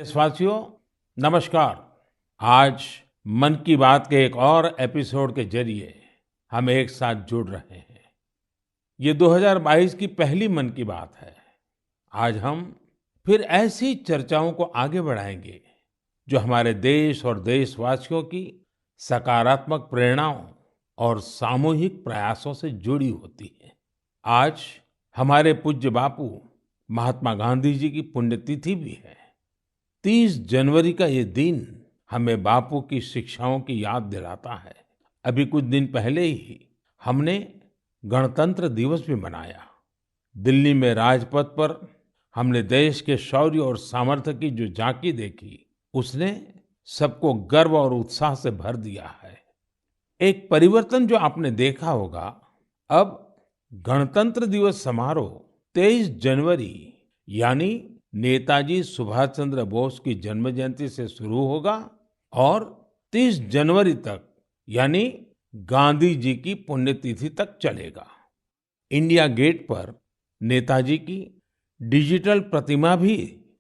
देशवासियों, नमस्कार। आज मन की बात के एक और एपिसोड के जरिए हम एक साथ जुड़ रहे हैं। ये 2022 की पहली मन की बात है। आज हम फिर ऐसी चर्चाओं को आगे बढ़ाएंगे जो हमारे देश और देशवासियों की सकारात्मक प्रेरणाओं और सामूहिक प्रयासों से जुड़ी होती है। आज हमारे पूज्य बापू महात्मा गांधी जी की पुण्यतिथि भी है। 30 जनवरी का ये दिन हमें बापू की शिक्षाओं की याद दिलाता है। अभी कुछ दिन पहले ही हमने गणतंत्र दिवस भी मनाया। दिल्ली में राजपथ पर हमने देश के शौर्य और सामर्थ्य की जो झांकी देखी, उसने सबको गर्व और उत्साह से भर दिया है। एक परिवर्तन जो आपने देखा होगा, अब गणतंत्र दिवस समारोह 23 जनवरी यानी नेताजी सुभाष चंद्र बोस की जन्म जयंती से शुरू होगा और 30 जनवरी तक यानी गांधी जी की पुण्यतिथि तक चलेगा। इंडिया गेट पर नेताजी की डिजिटल प्रतिमा भी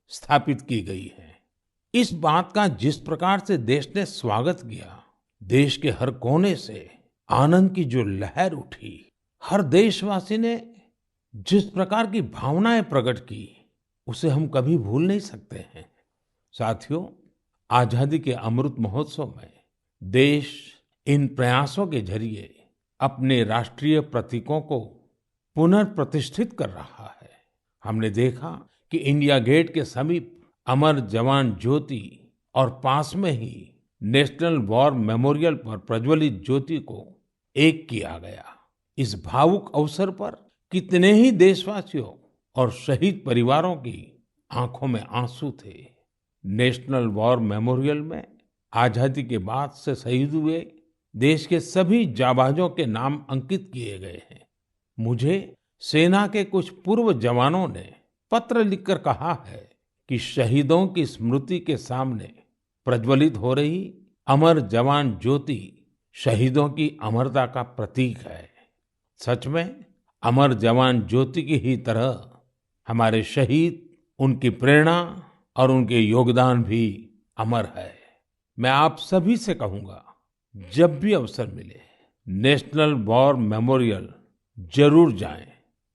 स्थापित की गई है। इस बात का जिस प्रकार से देश ने स्वागत किया, देश के हर कोने से आनंद की जो लहर उठी, हर देशवासी ने जिस प्रकार की भावनाएं प्रकट की, उसे हम कभी भूल नहीं सकते हैं। साथियों, आजादी के अमृत महोत्सव में देश इन प्रयासों के जरिए अपने राष्ट्रीय प्रतीकों को पुनर्प्रतिष्ठित कर रहा है। हमने देखा कि इंडिया गेट के समीप अमर जवान ज्योति और पास में ही नेशनल वॉर मेमोरियल पर प्रज्वलित ज्योति को एक किया गया। इस भावुक अवसर पर कितने ही देशवासियों और शहीद परिवारों की आंखों में आंसू थे। नेशनल वॉर मेमोरियल में आजादी के बाद से शहीद हुए देश के सभी जाबाजों के नाम अंकित किए गए हैं। मुझे सेना के कुछ पूर्व जवानों ने पत्र लिखकर कहा है कि शहीदों की स्मृति के सामने प्रज्वलित हो रही अमर जवान ज्योति शहीदों की अमरता का प्रतीक है। सच में अमर जवान ज्योति की ही तरह हमारे शहीद, उनकी प्रेरणा और उनके योगदान भी अमर है। मैं आप सभी से कहूंगा, जब भी अवसर मिले नेशनल वॉर मेमोरियल जरूर जाएं।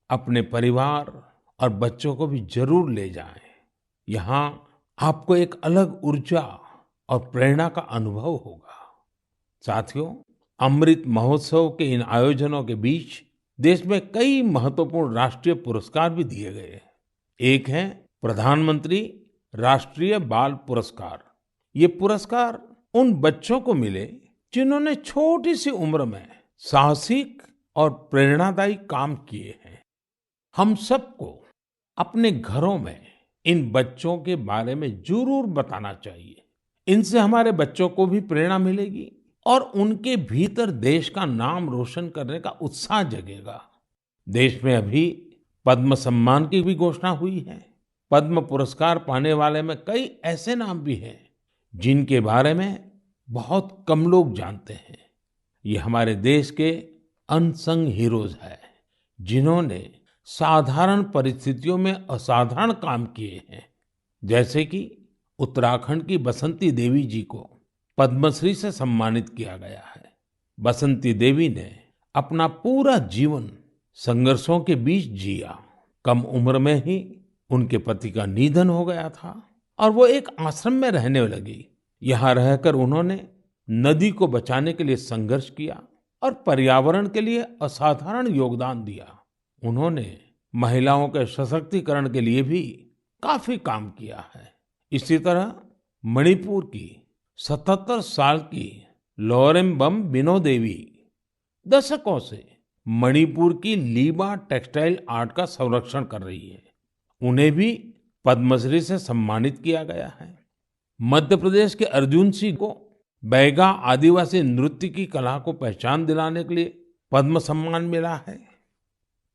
अपने परिवार और बच्चों को भी जरूर ले जाएं। यहाँ आपको एक अलग ऊर्जा और प्रेरणा का अनुभव होगा। साथियों, अमृत महोत्सव के इन आयोजनों के बीच देश में कई महत्वपूर्ण राष्ट्रीय पुरस्कार भी दिए गए। एक है प्रधानमंत्री राष्ट्रीय बाल पुरस्कार। ये पुरस्कार उन बच्चों को मिले जिन्होंने छोटी सी उम्र में साहसिक और प्रेरणादायी काम किए हैं। हम सबको अपने घरों में इन बच्चों के बारे में जरूर बताना चाहिए। इनसे हमारे बच्चों को भी प्रेरणा मिलेगी और उनके भीतर देश का नाम रोशन करने का उत्साह जगेगा। देश में अभी पद्म सम्मान की भी घोषणा हुई है। पद्म पुरस्कार पाने वाले में कई ऐसे नाम भी हैं जिनके बारे में बहुत कम लोग जानते हैं। ये हमारे देश के अनसंग हीरोज हैं, जिन्होंने साधारण परिस्थितियों में असाधारण काम किए हैं। जैसे कि उत्तराखंड की बसंती देवी जी को पद्मश्री से सम्मानित किया गया है। बसंती देवी ने अपना पूरा जीवन संघर्षों के बीच जिया। कम उम्र में ही उनके पति का निधन हो गया था और वो एक आश्रम में रहने लगी। यहाँ रहकर उन्होंने नदी को बचाने के लिए संघर्ष किया और पर्यावरण के लिए असाधारण योगदान दिया। उन्होंने महिलाओं के सशक्तिकरण के लिए भी काफी काम किया है। इसी तरह मणिपुर की 77 साल की लौरेम्बम बिनो देवी दशकों से मणिपुर की लीबा टेक्सटाइल आर्ट का संरक्षण कर रही है। उन्हें भी पद्मश्री से सम्मानित किया गया है। मध्य प्रदेश के अर्जुन सिंह को बैगा आदिवासी नृत्य की कला को पहचान दिलाने के लिए पद्म सम्मान मिला है।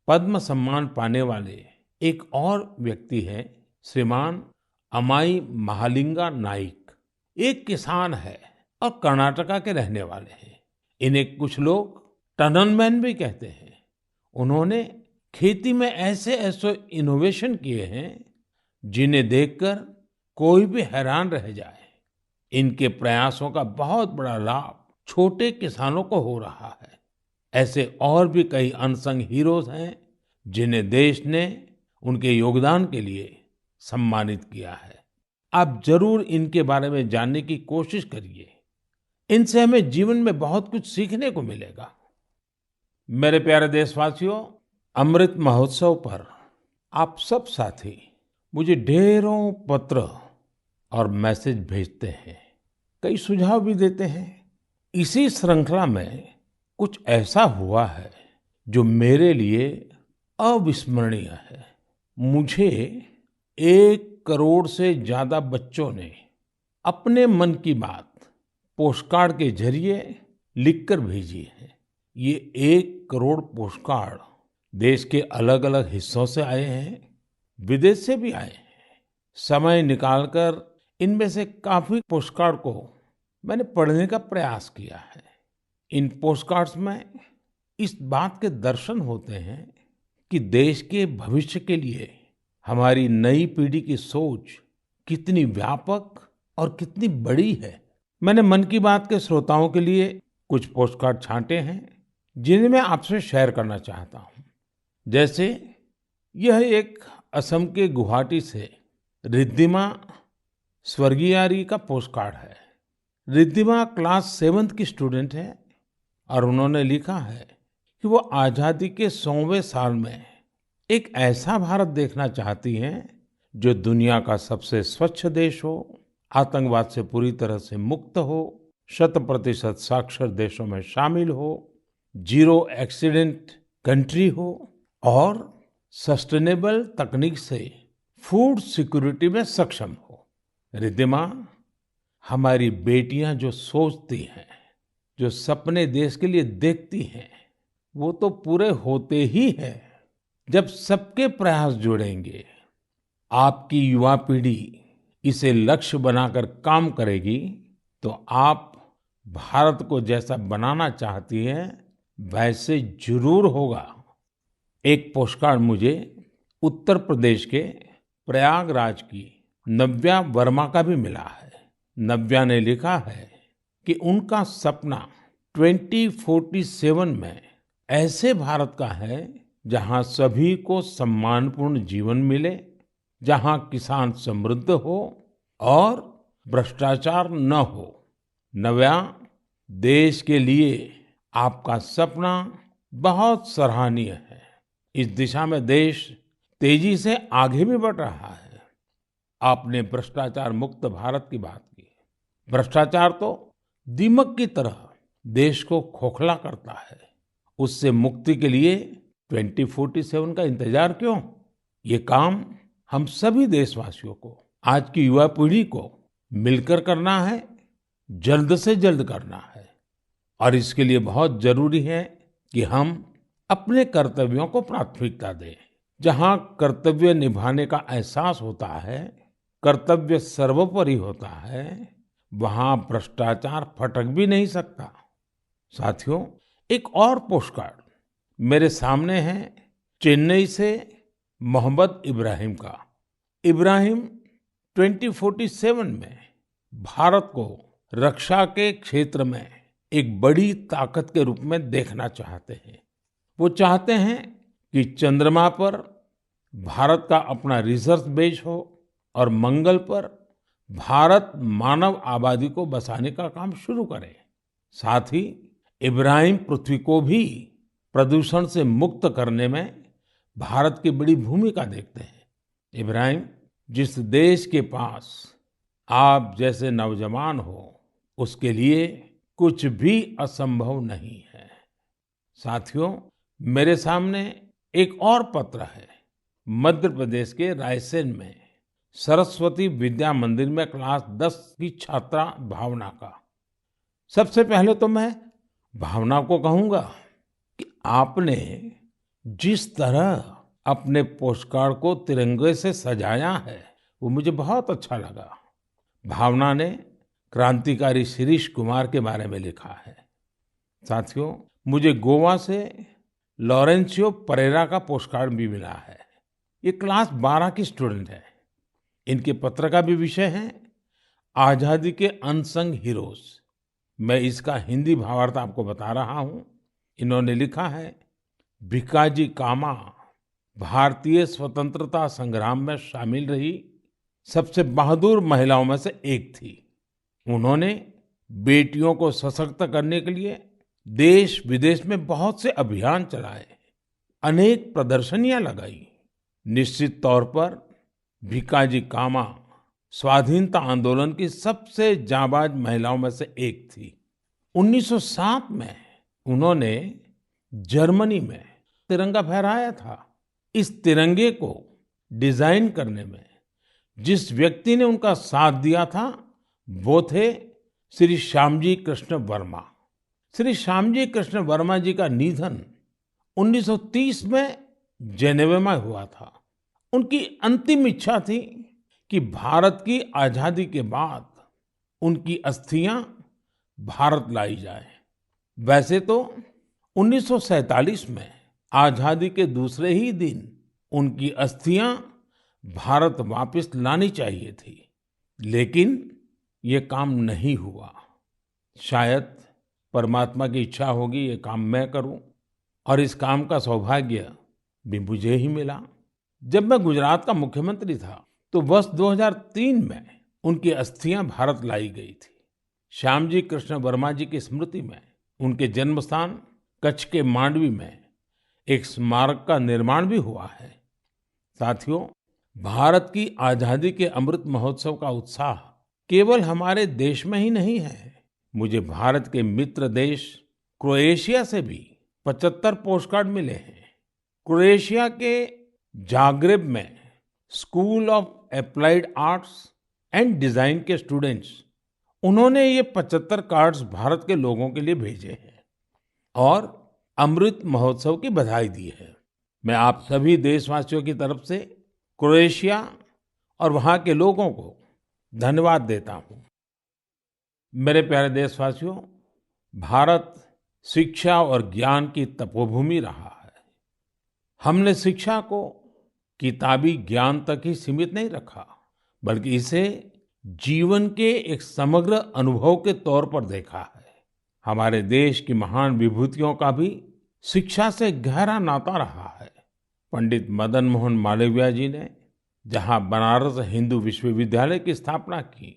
पद्म सम्मान पाने वाले एक और व्यक्ति हैं श्रीमान अमाई महालिंगा नाइक। एक किसान है और कर्नाटका के रहने वाले हैं। इन्हें कुछ लोग टनल मैन भी कहते हैं। उन्होंने खेती में ऐसे ऐसे इनोवेशन किए हैं जिन्हें देखकर कोई भी हैरान रह जाए। इनके प्रयासों का बहुत बड़ा लाभ छोटे किसानों को हो रहा है। ऐसे और भी कई अनसंग हीरोज हैं जिन्हें देश ने उनके योगदान के लिए सम्मानित किया है। आप जरूर इनके बारे में जानने की कोशिश करिए। इनसे हमें जीवन में बहुत कुछ सीखने को मिलेगा। मेरे प्यारे देशवासियों, अमृत महोत्सव पर आप सब साथी मुझे ढेरों पत्र और मैसेज भेजते हैं, कई सुझाव भी देते हैं। इसी श्रृंखला में कुछ ऐसा हुआ है जो मेरे लिए अविस्मरणीय है। मुझे 1 करोड़ से ज्यादा बच्चों ने अपने मन की बात पोस्टकार्ड के जरिए लिखकर भेजी है। ये 1 करोड़ पोस्टकार्ड देश के अलग अलग हिस्सों से आए हैं, विदेश से भी आए हैं। समय निकालकर इनमें से काफी पोस्टकार्ड को मैंने पढ़ने का प्रयास किया है। इन पोस्टकार्ड्स में इस बात के दर्शन होते हैं कि देश के भविष्य के लिए हमारी नई पीढ़ी की सोच कितनी व्यापक और कितनी बड़ी है। मैंने मन की बात के श्रोताओं के लिए कुछ पोस्टकार्ड छांटे हैं जिन्हें मैं आपसे शेयर करना चाहता हूं। जैसे यह एक असम के गुवाहाटी से रिद्धिमा स्वर्गियारी का पोस्टकार्ड है। रिद्धिमा क्लास 7th की स्टूडेंट है और उन्होंने लिखा है कि वो आजादी के 100वें साल में एक ऐसा भारत देखना चाहती हैं जो दुनिया का सबसे स्वच्छ देश हो, आतंकवाद से पूरी तरह से मुक्त हो, 100% साक्षर देशों में शामिल हो, जीरो एक्सीडेंट कंट्री हो और सस्टेनेबल तकनीक से फूड सिक्योरिटी में सक्षम हो। रिद्धिमा, हमारी बेटियां जो सोचती हैं, जो सपने देश के लिए देखती हैं, वो तो पूरे होते ही हैं जब सबके प्रयास जुड़ेंगे। आपकी युवा पीढ़ी इसे लक्ष्य बनाकर काम करेगी तो आप भारत को जैसा बनाना चाहती हैं वैसे जरूर होगा। एक पोस्टकार्ड मुझे उत्तर प्रदेश के प्रयागराज की नव्या वर्मा का भी मिला है। नव्या ने लिखा है कि उनका सपना 2047 में ऐसे भारत का है जहां सभी को सम्मानपूर्ण जीवन मिले, जहां किसान समृद्ध हो और भ्रष्टाचार न हो। नव्या, देश के लिए आपका सपना बहुत सराहनीय है। इस दिशा में देश तेजी से आगे भी बढ़ रहा है। आपने भ्रष्टाचार मुक्त भारत की बात की। भ्रष्टाचार तो दीमक की तरह देश को खोखला करता है। उससे मुक्ति के लिए 2047 का इंतजार क्यों? ये काम हम सभी देशवासियों को, आज की युवा पीढ़ी को मिलकर करना है, जल्द से जल्द करना है। और इसके लिए बहुत जरूरी है कि हम अपने कर्तव्यों को प्राथमिकता दें। जहां कर्तव्य निभाने का एहसास होता है, कर्तव्य सर्वोपरि होता है, वहां भ्रष्टाचार फटक भी नहीं सकता। साथियों, एक और पोस्टकार्ड मेरे सामने है चेन्नई से मोहम्मद इब्राहिम का। इब्राहिम 2047 में भारत को रक्षा के क्षेत्र में एक बड़ी ताकत के रूप में देखना चाहते हैं। वो चाहते हैं कि चंद्रमा पर भारत का अपना रिसर्च बेस हो और मंगल पर भारत मानव आबादी को बसाने का काम शुरू करे। साथ ही इब्राहिम पृथ्वी को भी प्रदूषण से मुक्त करने में भारत की बड़ी भूमिका देखते हैं। इब्राहिम, जिस देश के पास आप जैसे नौजवान हो, उसके लिए कुछ भी असंभव नहीं है। साथियों, मेरे सामने एक और पत्र है मध्य प्रदेश के रायसेन में सरस्वती विद्या मंदिर में क्लास 10 की छात्रा भावना का। सबसे पहले तो मैं भावना को कहूंगा कि आपने जिस तरह अपने पोस्टकार्ड को तिरंगे से सजाया है वो मुझे बहुत अच्छा लगा। भावना ने क्रांतिकारी शिरीष कुमार के बारे में लिखा है। साथियों, मुझे गोवा से लॉरेंशियो परेरा का पोस्टकार्ड भी मिला है। ये क्लास 12 की स्टूडेंट है। इनके पत्र का भी विषय है आजादी के अनसंग हीरोज। मैं इसका हिंदी भावार्थ आपको बता रहा हूं। इन्होंने लिखा है, भिकाजी कामा भारतीय स्वतंत्रता संग्राम में शामिल रही सबसे बहादुर महिलाओं में से एक थी। उन्होंने बेटियों को सशक्त करने के लिए देश विदेश में बहुत से अभियान चलाए, अनेक प्रदर्शनियां लगाई। निश्चित तौर पर भिकाजी कामा स्वाधीनता आंदोलन की सबसे जाबाज महिलाओं में से एक थी। 1907 में उन्होंने जर्मनी में तिरंगा फहराया था। इस तिरंगे को डिजाइन करने में जिस व्यक्ति ने उनका साथ दिया था वो थे श्री श्यामजी कृष्ण वर्मा। श्री श्यामजी कृष्ण वर्मा जी का निधन 1930 में जेनेवा में हुआ था। उनकी अंतिम इच्छा थी कि भारत की आजादी के बाद उनकी अस्थियां भारत लाई जाए। वैसे तो 1947 में आजादी के दूसरे ही दिन उनकी अस्थियां भारत वापस लानी चाहिए थी, लेकिन ये काम नहीं हुआ। शायद परमात्मा की इच्छा होगी ये काम मैं करूं, और इस काम का सौभाग्य भी मुझे ही मिला। जब मैं गुजरात का मुख्यमंत्री था तो वर्ष 2003 में उनकी अस्थियां भारत लाई गई थी। श्यामजी कृष्ण वर्मा जी की स्मृति में उनके जन्म स्थान कच्छ के मांडवी में एक स्मारक का निर्माण भी हुआ है। साथियों, भारत की आजादी के अमृत महोत्सव का उत्साह केवल हमारे देश में ही नहीं है। मुझे भारत के मित्र देश क्रोएशिया से भी 75 पोस्टकार्ड मिले हैं। क्रोएशिया के जाग्रेब में school of applied arts and design के स्टूडेंट्स, उन्होंने ये 75 कार्ड्स भारत के लोगों के लिए भेजे हैं और अमृत महोत्सव की बधाई दी है। मैं आप सभी देशवासियों की तरफ से क्रोएशिया और वहां के लोगों को धन्यवाद देता हूं। मेरे प्यारे देशवासियों, भारत शिक्षा और ज्ञान की तपोभूमि रहा है। हमने शिक्षा को किताबी ज्ञान तक ही सीमित नहीं रखा, बल्कि इसे जीवन के एक समग्र अनुभव के तौर पर देखा है। हमारे देश की महान विभूतियों का भी शिक्षा से गहरा नाता रहा है। पंडित मदन मोहन मालवीय जी ने जहां बनारस हिंदू विश्वविद्यालय की स्थापना की,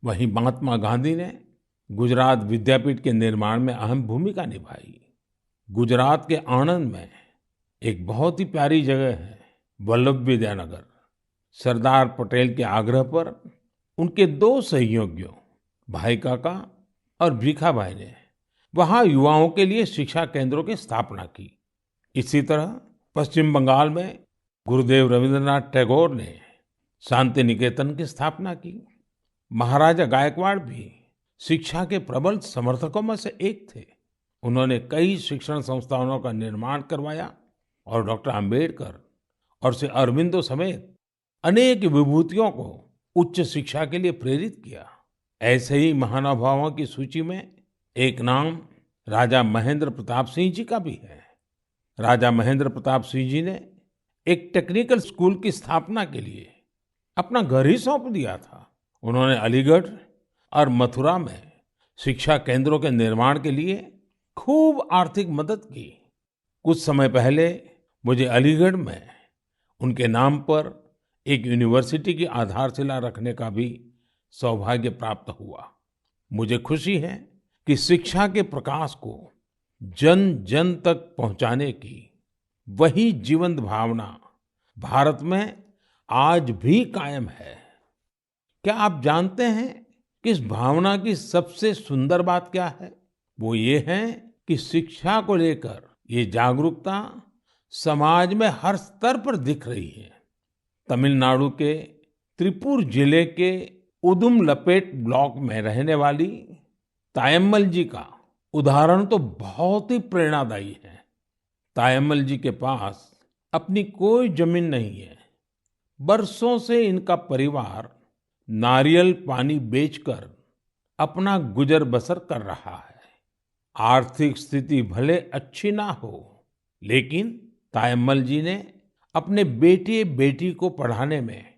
वहीं महात्मा गांधी ने गुजरात विद्यापीठ के निर्माण में अहम भूमिका निभाई। गुजरात के आणंद में एक बहुत ही प्यारी जगह है, वल्लभ विद्यानगर। सरदार पटेल के आग्रह पर उनके 2 सहयोगियों भाई काका और भीखा भाई ने वहां युवाओं के लिए शिक्षा केंद्रों की स्थापना की। इसी तरह पश्चिम बंगाल में गुरुदेव रविंद्रनाथ टैगोर ने शांति निकेतन की स्थापना की। महाराजा गायकवाड़ भी शिक्षा के प्रबल समर्थकों में से एक थे। उन्होंने कई शिक्षण संस्थानों का निर्माण करवाया और डॉक्टर अंबेडकर और श्री अरबिंदो समेत अनेक विभूतियों को उच्च शिक्षा के लिए प्रेरित किया। ऐसे ही महानुभावों की सूची में एक नाम राजा महेंद्र प्रताप सिंह जी का भी है। राजा महेंद्र प्रताप सिंह जी ने एक टेक्निकल स्कूल की स्थापना के लिए अपना घर ही सौंप दिया था। उन्होंने अलीगढ़ और मथुरा में शिक्षा केंद्रों के निर्माण के लिए खूब आर्थिक मदद की। कुछ समय पहले मुझे अलीगढ़ में उनके नाम पर एक यूनिवर्सिटी की आधारशिला रखने का भी सौभाग्य प्राप्त हुआ। मुझे खुशी है कि शिक्षा के प्रकाश को जन जन तक पहुंचाने की वही जीवंत भावना भारत में आज भी कायम है। क्या आप जानते हैं कि इस भावना की सबसे सुंदर बात क्या है? वो ये है कि शिक्षा को लेकर ये जागरूकता समाज में हर स्तर पर दिख रही है। तमिलनाडु के त्रिपुर जिले के उदुमलपेट ब्लॉक में रहने वाली तायम्मल जी का उदाहरण तो बहुत ही प्रेरणादायी है। तायम्मल जी के पास अपनी कोई जमीन नहीं है। बरसों से इनका परिवार नारियल पानी बेचकर अपना गुजर बसर कर रहा है। आर्थिक स्थिति भले अच्छी ना हो, लेकिन तायम्मल जी ने अपने बेटे बेटी को पढ़ाने में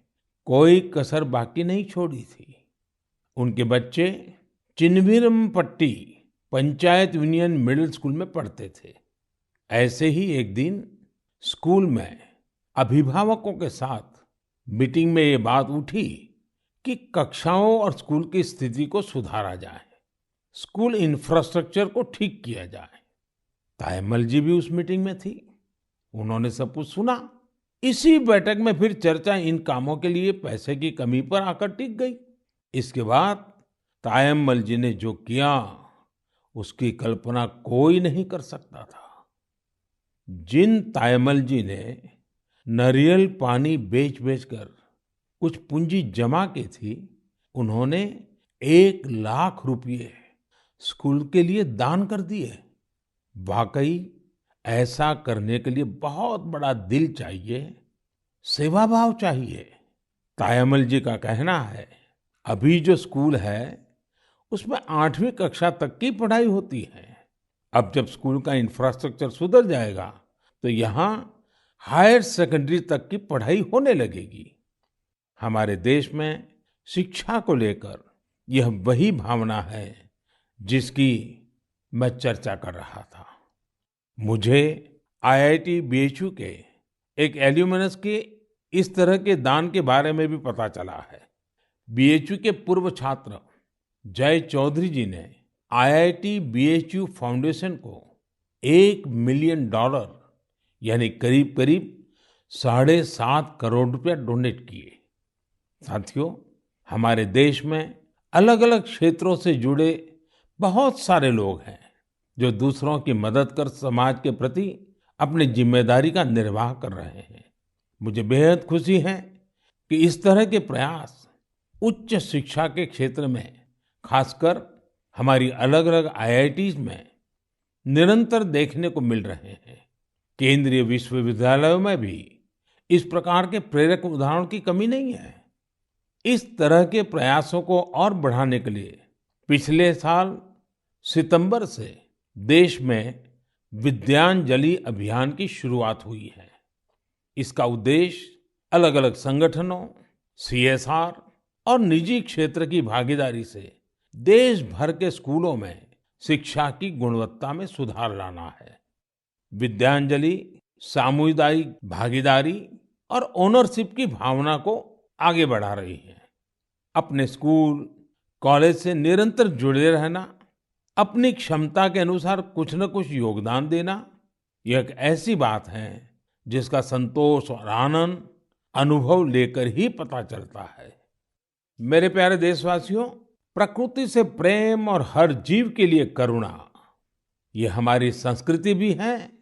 कोई कसर बाकी नहीं छोड़ी थी। उनके बच्चे Chinnaveerampatti panchayat union middle school में पढ़ते थे। ऐसे ही एक दिन स्कूल में अभिभावकों के साथ मीटिंग में ये बात उठी कि कक्षाओं और स्कूल की स्थिति को सुधारा जाए, स्कूल इंफ्रास्ट्रक्चर को ठीक किया जाए। तायम्मल जी भी उस मीटिंग में थी। उन्होंने सब कुछ सुना। इसी बैठक में फिर चर्चा इन कामों के लिए पैसे की कमी पर आकर टिक गई। इसके बाद तायम्मल जी ने जो किया उसकी कल्पना कोई नहीं कर सकता था। जिन तायम्मल जी ने नारियल पानी बेच-बेच कर कुछ पूंजी जमा की थी, उन्होंने 1 लाख रुपए स्कूल के लिए दान कर दिए। वाकई ऐसा करने के लिए बहुत बड़ा दिल चाहिए, सेवा भाव चाहिए। तायम्मल जी का कहना है, अभी जो स्कूल है उसमें 8वीं कक्षा तक की पढ़ाई होती है। अब जब स्कूल का इंफ्रास्ट्रक्चर सुधर जाएगा तो यहाँ हायर सेकेंडरी तक की पढ़ाई होने लगेगी। हमारे देश में शिक्षा को लेकर यह वही भावना है जिसकी मैं चर्चा कर रहा था। मुझे आईआईटी बीएचयू के एक एल्यूमनस के इस तरह के दान के बारे में भी पता चला है। बीएचयू के पूर्व छात्र जय चौधरी जी ने आईआईटी बीएचयू फाउंडेशन को $1 मिलियन यानी करीब करीब 7.5 करोड़ रुपया डोनेट किए। साथियों, हमारे देश में अलग अलग क्षेत्रों से जुड़े बहुत सारे लोग हैं जो दूसरों की मदद कर समाज के प्रति अपनी जिम्मेदारी का निर्वाह कर रहे हैं। मुझे बेहद खुशी है कि इस तरह के प्रयास उच्च शिक्षा के क्षेत्र में, खासकर हमारी अलग अलग आईआईटीज में निरंतर देखने को मिल रहे हैं। केंद्रीय विश्वविद्यालयों में भी इस प्रकार के प्रेरक उदाहरणों की कमी नहीं है। इस तरह के प्रयासों को और बढ़ाने के लिए पिछले साल सितंबर से देश में विद्यांजलि अभियान की शुरुआत हुई है। इसका उद्देश्य अलग अलग संगठनों, सीएसआर और निजी क्षेत्र की भागीदारी से देश भर के स्कूलों में शिक्षा की गुणवत्ता में सुधार लाना है। विद्यांजलि सामुदायिक भागीदारी और ओनरशिप की भावना को आगे बढ़ा रही है। अपने स्कूल, कॉलेज से निरंतर जुड़े रहना, अपनी क्षमता के अनुसार कुछ न कुछ योगदान देना, यह एक ऐसी बात है जिसका संतोष और आनंद अनुभव लेकर ही पता चलता है। मेरे प्यारे देशवासियों, प्रकृति से प्रेम और हर जीव के लिए करुणा, ये हमारी संस्कृति भी है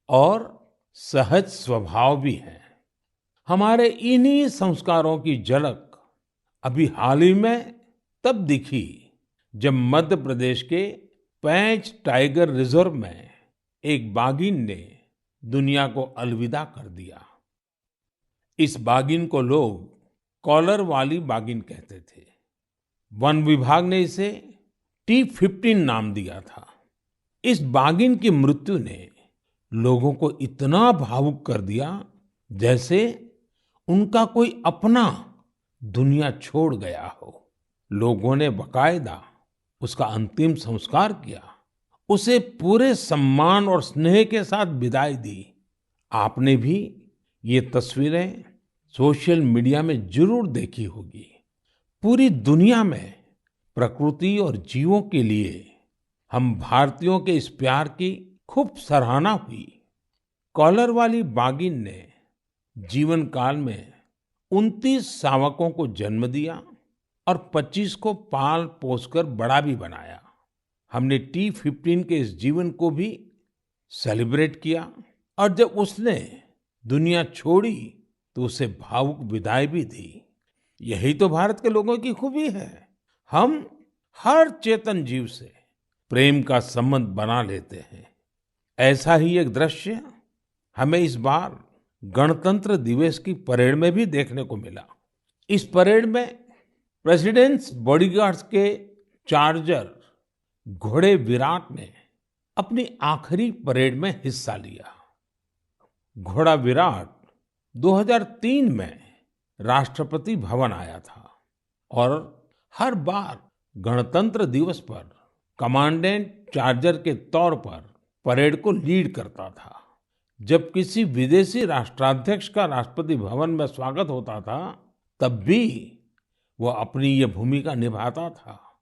और सहज स्वभाव भी है। हमारे इन्हीं संस्कारों की झलक अभी हाल ही में तब दिखी जब मध्य प्रदेश के पेंच टाइगर रिजर्व में एक बाघिन ने दुनिया को अलविदा कर दिया। इस बाघिन को लोग कॉलर वाली बाघिन कहते थे। वन विभाग ने इसे T15 नाम दिया था। इस बाघिन की मृत्यु ने लोगों को इतना भावुक कर दिया जैसे उनका कोई अपना दुनिया छोड़ गया हो। लोगों ने बाकायदा उसका अंतिम संस्कार किया, उसे पूरे सम्मान और स्नेह के साथ विदाई दी। आपने भी ये तस्वीरें सोशल मीडिया में जरूर देखी होगी। पूरी दुनिया में प्रकृति और जीवों के लिए हम भारतीयों के इस प्यार की खूब सराहना हुई। कॉलर वाली बाघिन ने जीवन काल में 29 शावकों को जन्म दिया और 25 को पाल पोसकर बड़ा भी बनाया। हमने T15 के इस जीवन को भी सेलिब्रेट किया और जब उसने दुनिया छोड़ी तो उसे भावुक विदाई भी दी। यही तो भारत के लोगों की खूबी है। हम हर चेतन जीव से प्रेम का संबंध बना लेते हैं। ऐसा ही एक दृश्य हमें इस बार गणतंत्र दिवस की परेड में भी देखने को मिला। इस परेड में प्रेसिडेंट्स बॉडीगार्ड्स के चार्जर घोड़े विराट ने अपनी आखिरी परेड में हिस्सा लिया। घोड़ा विराट 2003 में राष्ट्रपति भवन आया था और हर बार गणतंत्र दिवस पर कमांडेंट चार्जर के तौर पर परेड को लीड करता था। जब किसी विदेशी राष्ट्राध्यक्ष का राष्ट्रपति भवन में स्वागत होता था, तब भी वो अपनी ये भूमिका निभाता था।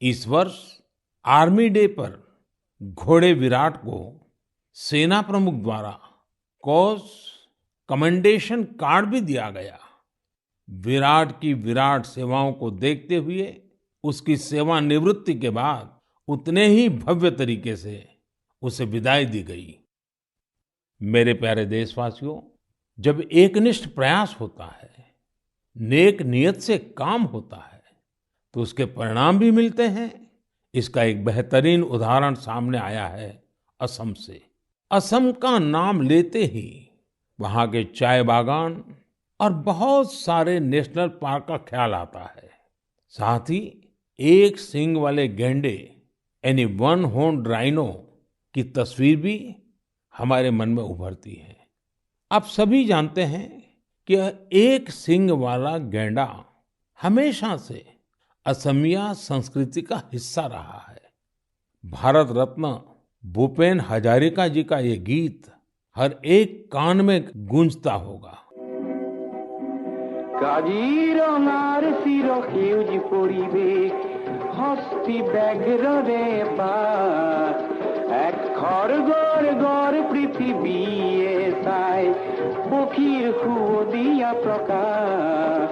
इस वर्ष आर्मी डे पर घोड़े विराट को सेना प्रमुख द्वारा कॉज कमेंडेशन कार्ड भी दिया गया। विराट की विराट सेवाओं को देखते हुए उसकी सेवानिवृत्ति के बाद उतने ही भव्य तरीके से उसे विदाई दी गई। मेरे प्यारे देशवासियों, जब एकनिष्ठ प्रयास होता है, नेक नियत से काम होता है, तो उसके परिणाम भी मिलते हैं। इसका एक बेहतरीन उदाहरण सामने आया है असम से। असम का नाम लेते ही वहां के चाय बागान और बहुत सारे नेशनल पार्क का ख्याल आता है। साथ ही एक सींग वाले गैंडे यानी वन हॉर्न्ड राइनो की तस्वीर भी हमारे मन में उभरती है। आप सभी जानते हैं कि एक सींग वाला गैंडा हमेशा से असमिया संस्कृति का हिस्सा रहा है। भारत रत्न भूपेन हजारिका जी का ये गीत हर एक कान में गूंजता होगा। কাজিৰঙাৰ চিৰ সেউজ পৰিৱেশ হস্তি ব্যাঘ্ৰৰে বাস এক খড়গৰ গড় পৃথিৱীয়ে চাই পক্ষীৰ সুদিয়া প্ৰকাশ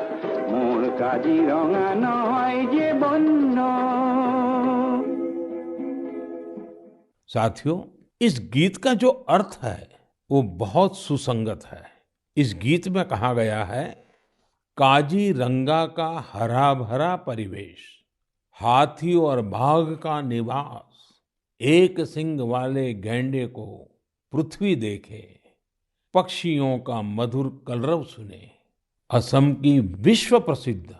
মোৰ কাজিৰঙা নহয় যে বন্য। साथियों, इस गीत का जो अर्थ है वो बहुत सुसंगत है। इस गीत में कहा गया है, काजीरंगा का हरा भरा परिवेश, हाथी और बाघ का निवास, एक सींग वाले गैंडे को पृथ्वी देखे, पक्षियों का मधुर कलरव सुने। असम की विश्व प्रसिद्ध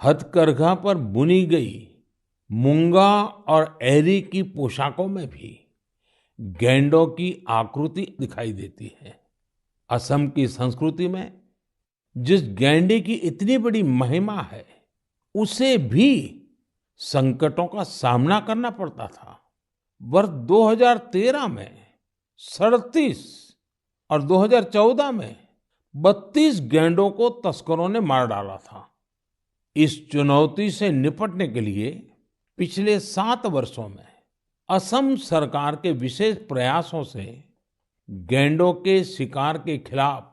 हथकरघा पर बुनी गई मूंगा और एरी की पोशाकों में भी गैंडों की आकृति दिखाई देती है। असम की संस्कृति में जिस गैंडे की इतनी बड़ी महिमा है, उसे भी संकटों का सामना करना पड़ता था। वर्ष 2013 में 37 और 2014 में 32 गैंडों को तस्करों ने मार डाला था। इस चुनौती से निपटने के लिए पिछले 7 वर्षों में असम सरकार के विशेष प्रयासों से गैंडों के शिकार के खिलाफ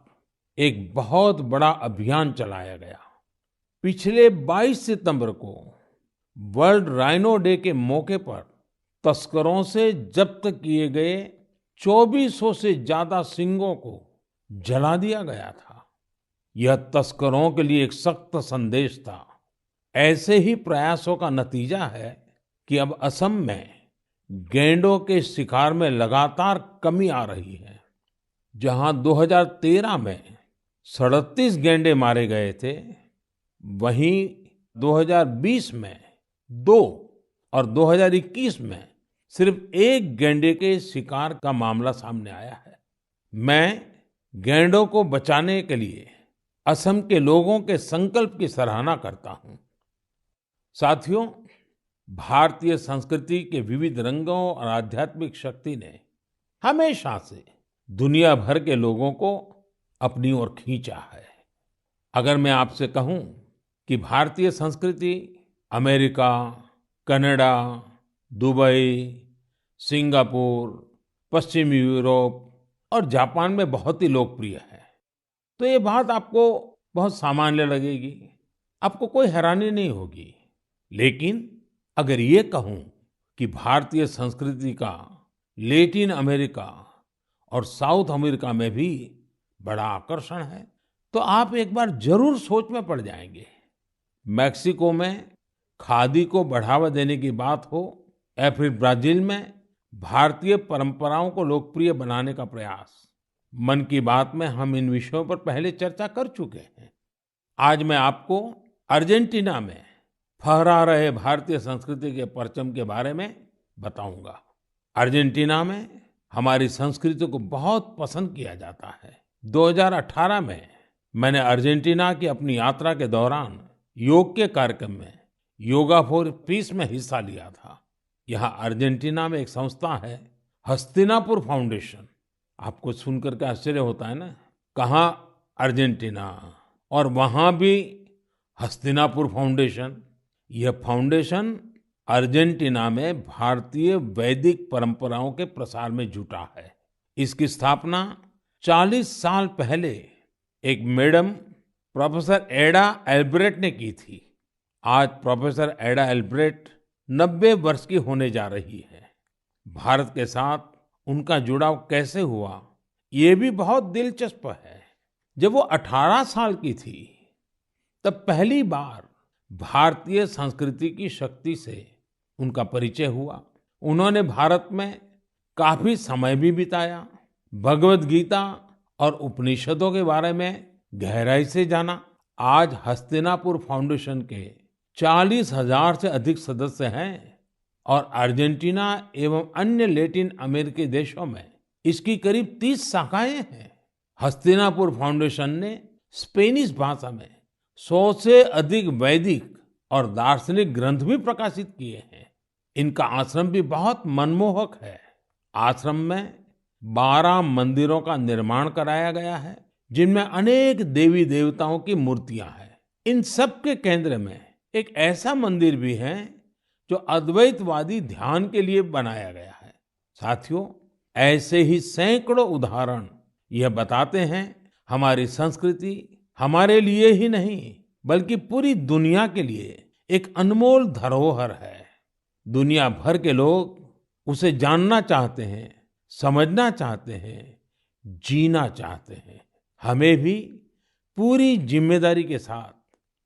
एक बहुत बड़ा अभियान चलाया गया। पिछले 22 सितंबर को वर्ल्ड राइनो डे के मौके पर तस्करों से जब्त किए गए 2400 से ज्यादा सींगों को जला दिया गया था। यह तस्करों के लिए एक सख्त संदेश था। ऐसे ही प्रयासों का नतीजा है कि अब असम में गैंडों के शिकार में लगातार कमी आ रही है। जहां 2013 में 37 गैंडे मारे गए थे, वहीं 2020 में 2 और 2021 में सिर्फ 1 गैंडे के शिकार का मामला सामने आया है। मैं गैंडों को बचाने के लिए असम के लोगों के संकल्प की सराहना करता हूं। साथियों, भारतीय संस्कृति के विविध रंगों और आध्यात्मिक शक्ति ने हमेशा से दुनिया भर के लोगों को अपनी ओर खींचा है। अगर मैं आपसे कहूं कि भारतीय संस्कृति अमेरिका, कनाडा, दुबई, सिंगापुर, पश्चिमी यूरोप और जापान में बहुत ही लोकप्रिय है, तो ये बात आपको बहुत सामान्य लगेगी, आपको कोई हैरानी नहीं होगी। लेकिन अगर ये कहूं कि भारतीय संस्कृति का लैटिन अमेरिका और साउथ अमेरिका में भी बड़ा आकर्षण है, तो आप एक बार जरूर सोच में पड़ जाएंगे। मैक्सिको में खादी को बढ़ावा देने की बात हो या फिर ब्राजील में भारतीय परंपराओं को लोकप्रिय बनाने का प्रयास, मन की बात में हम इन विषयों पर पहले चर्चा कर चुके हैं। आज मैं आपको अर्जेंटीना में फहरा रहे भारतीय संस्कृति के परचम के बारे में बताऊंगा। अर्जेंटीना में हमारी संस्कृति को बहुत पसंद किया जाता है। 2018 में मैंने अर्जेंटीना की अपनी यात्रा के दौरान योग के कार्यक्रम में योगा फॉर पीस में हिस्सा लिया था। यहाँ अर्जेंटीना में एक संस्था है, हस्तिनापुर फाउंडेशन। आपको सुनकर के आश्चर्य होता है ना, कहाँ अर्जेंटीना और वहाँ भी हस्तिनापुर फाउंडेशन। यह फाउंडेशन अर्जेंटीना में भारतीय वैदिक परंपराओं के प्रसार में जुटा है। इसकी स्थापना 40 साल पहले एक मैडम प्रोफेसर एडा एल्ब्रेट ने की थी। आज प्रोफेसर एडा एल्ब्रेट 90 वर्ष की होने जा रही है। भारत के साथ उनका जुड़ाव कैसे हुआ, ये भी बहुत दिलचस्प है। जब वो 18 साल की थी, तब पहली बार भारतीय संस्कृति की शक्ति से उनका परिचय हुआ। उन्होंने भारत में काफी समय भी बिताया, भगवत गीता और उपनिषदों के बारे में गहराई से जाना। आज हस्तिनापुर फाउंडेशन के 40,000 से अधिक सदस्य हैं और अर्जेंटीना एवं अन्य लैटिन अमेरिकी देशों में इसकी करीब 30 शाखाएं हैं। हस्तिनापुर फाउंडेशन ने स्पेनिश भाषा में 100 से अधिक वैदिक और दार्शनिक ग्रंथ भी प्रकाशित किए हैं। इनका आश्रम भी बहुत मनमोहक है। आश्रम में 12 मंदिरों का निर्माण कराया गया है, जिनमें अनेक देवी देवताओं की मूर्तियां हैं। इन सब के केंद्र में एक ऐसा मंदिर भी है जो अद्वैतवादी ध्यान के लिए बनाया गया है। साथियों, ऐसे ही सैकड़ों उदाहरण यह बताते हैं हमारी संस्कृति हमारे लिए ही नहीं बल्कि पूरी दुनिया के लिए एक अनमोल धरोहर है। दुनिया भर के लोग उसे जानना चाहते हैं, समझना चाहते हैं, जीना चाहते हैं। हमें भी पूरी जिम्मेदारी के साथ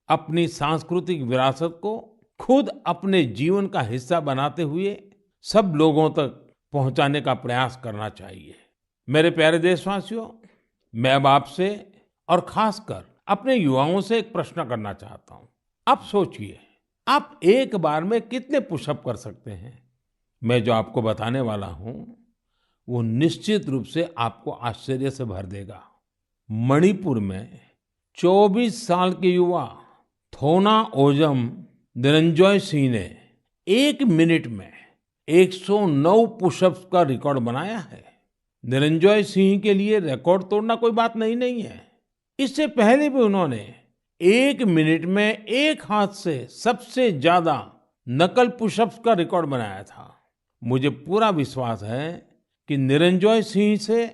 अपनी सांस्कृतिक विरासत को खुद अपने जीवन का हिस्सा बनाते हुए सब लोगों तक पहुंचाने का प्रयास करना चाहिए। मेरे प्यारे देशवासियों, मैं अब आपसे और खासकर अपने युवाओं से एक प्रश्न करना चाहता हूं। आप सोचिए, आप एक बार में कितने पुशअप कर सकते हैं? मैं जो आपको बताने वाला हूं वो निश्चित रूप से आपको आश्चर्य से भर देगा। मणिपुर में 24 साल के युवा थोनाओजम निरंजॉय सिंह ने 1 मिनट में 109 पुशअप्स का रिकॉर्ड बनाया है। निरंजॉय सिंह के लिए रिकॉर्ड तोड़ना कोई बात नहीं है। इससे पहले भी उन्होंने 1 मिनट में एक हाथ से सबसे ज्यादा नकल पुशअप्स का रिकॉर्ड बनाया था। मुझे पूरा विश्वास है कि निरंजॉय सिंह से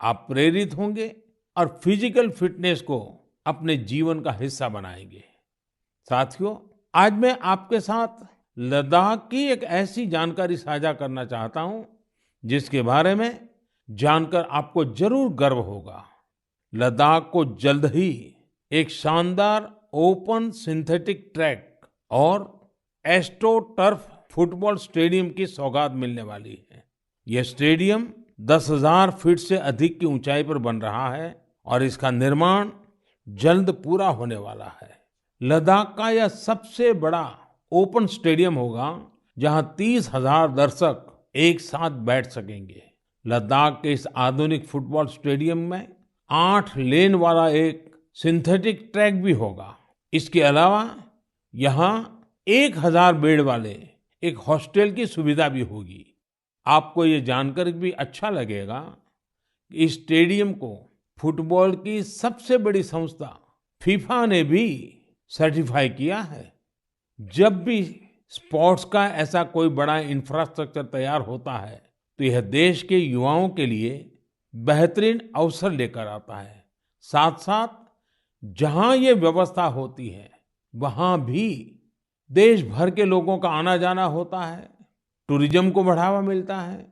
आप प्रेरित होंगे और फिजिकल फिटनेस को अपने जीवन का हिस्सा बनाएंगे। साथियों, आज मैं आपके साथ लद्दाख की एक ऐसी जानकारी साझा करना चाहता हूं जिसके बारे में जानकर आपको जरूर गर्व होगा। लद्दाख को जल्द ही एक शानदार ओपन सिंथेटिक ट्रैक और एस्ट्रो टर्फ फुटबॉल स्टेडियम की सौगात मिलने वाली है। यह स्टेडियम 10,000 फीट से अधिक की ऊंचाई पर बन रहा है और इसका निर्माण जल्द पूरा होने वाला है। लद्दाख का यह सबसे बड़ा ओपन स्टेडियम होगा जहां 30,000 दर्शक एक साथ बैठ सकेंगे। लद्दाख के इस आधुनिक फुटबॉल स्टेडियम में 8 लेन वाला एक सिंथेटिक ट्रैक भी होगा। इसके अलावा यहाँ 1,000 बेड वाले एक हॉस्टल की सुविधा भी होगी। आपको ये जानकर भी अच्छा लगेगा कि इस स्टेडियम को फुटबॉल की सबसे बड़ी संस्था फीफा ने भी सर्टिफाई किया है। जब भी स्पोर्ट्स का ऐसा कोई बड़ा इंफ्रास्ट्रक्चर तैयार होता है तो यह देश के युवाओं के लिए बेहतरीन अवसर लेकर आता है। साथ साथ जहां ये व्यवस्था होती है वहां भी देश भर के लोगों का आना जाना होता है, टूरिज्म को बढ़ावा मिलता है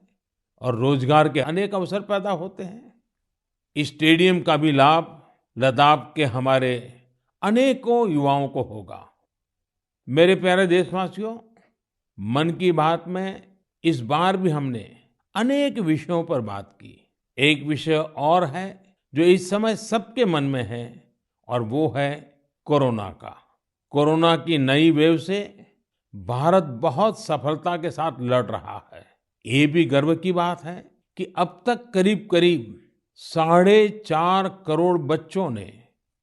और रोजगार के अनेक अवसर पैदा होते हैं। इस स्टेडियम का भी लाभ लद्दाख के हमारे अनेकों युवाओं को होगा। मेरे प्यारे देशवासियों, मन की बात में इस बार भी हमने अनेक विषयों पर बात की। एक विषय और है जो इस समय सबके मन में है और वो है कोरोना का। कोरोना की नई वेव से भारत बहुत सफलता के साथ लड़ रहा है। ये भी गर्व की बात है कि अब तक करीब करीब 4.5 करोड़ बच्चों ने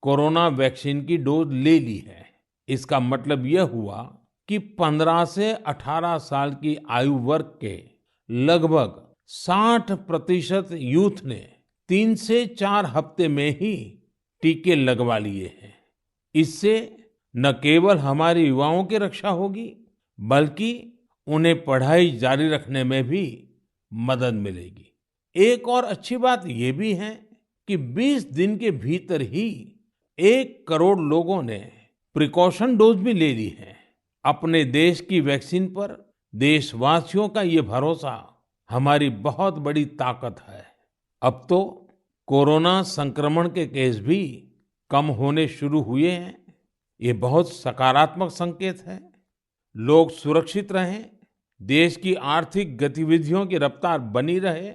कोरोना वैक्सीन की डोज ले ली है। इसका मतलब यह हुआ कि 15 से 18 साल की आयु वर्ग के लगभग 60% यूथ ने 3 से 4 हफ्ते में ही टीके लगवा लिए हैं। इससे न केवल हमारे युवाओं की रक्षा होगी, बल्कि उन्हें पढ़ाई जारी रखने में भी मदद मिलेगी। एक और अच्छी बात ये भी है कि 20 दिन के भीतर ही 1 करोड़ लोगों ने प्रिकॉशन डोज भी ले ली है। अपने देश की वैक्सीन पर देशवासियों का ये भरोसा हमारी बहुत बड़ी ताकत है। अब तो कोरोना संक्रमण के केस भी कम होने शुरू हुए हैं। ये बहुत सकारात्मक संकेत है। लोग सुरक्षित रहें, देश की आर्थिक गतिविधियों की रफ्तार बनी रहे,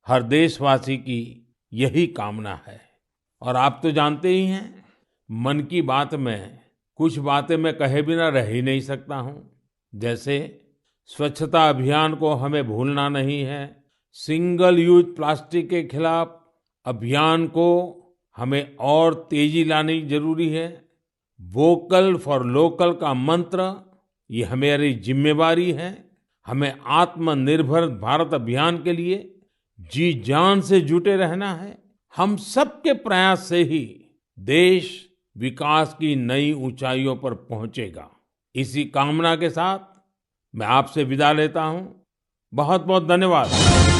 हर देशवासी की यही कामना है। और आप तो जानते ही हैं, मन की बात में कुछ बातें मैं कहे बिना रह ही नहीं सकता हूँ। जैसे स्वच्छता अभियान को हमें भूलना नहीं है, सिंगल यूज प्लास्टिक के खिलाफ अभियान को हमें और तेजी लानी जरूरी है। वोकल फॉर लोकल का मंत्र ये हमारी जिम्मेवारी है। हमें आत्मनिर्भर भारत अभियान के लिए जी जान से जुटे रहना है। हम सबके प्रयास से ही देश विकास की नई ऊंचाइयों पर पहुंचेगा। इसी कामना के साथ मैं आपसे विदा लेता हूं। बहुत बहुत धन्यवाद।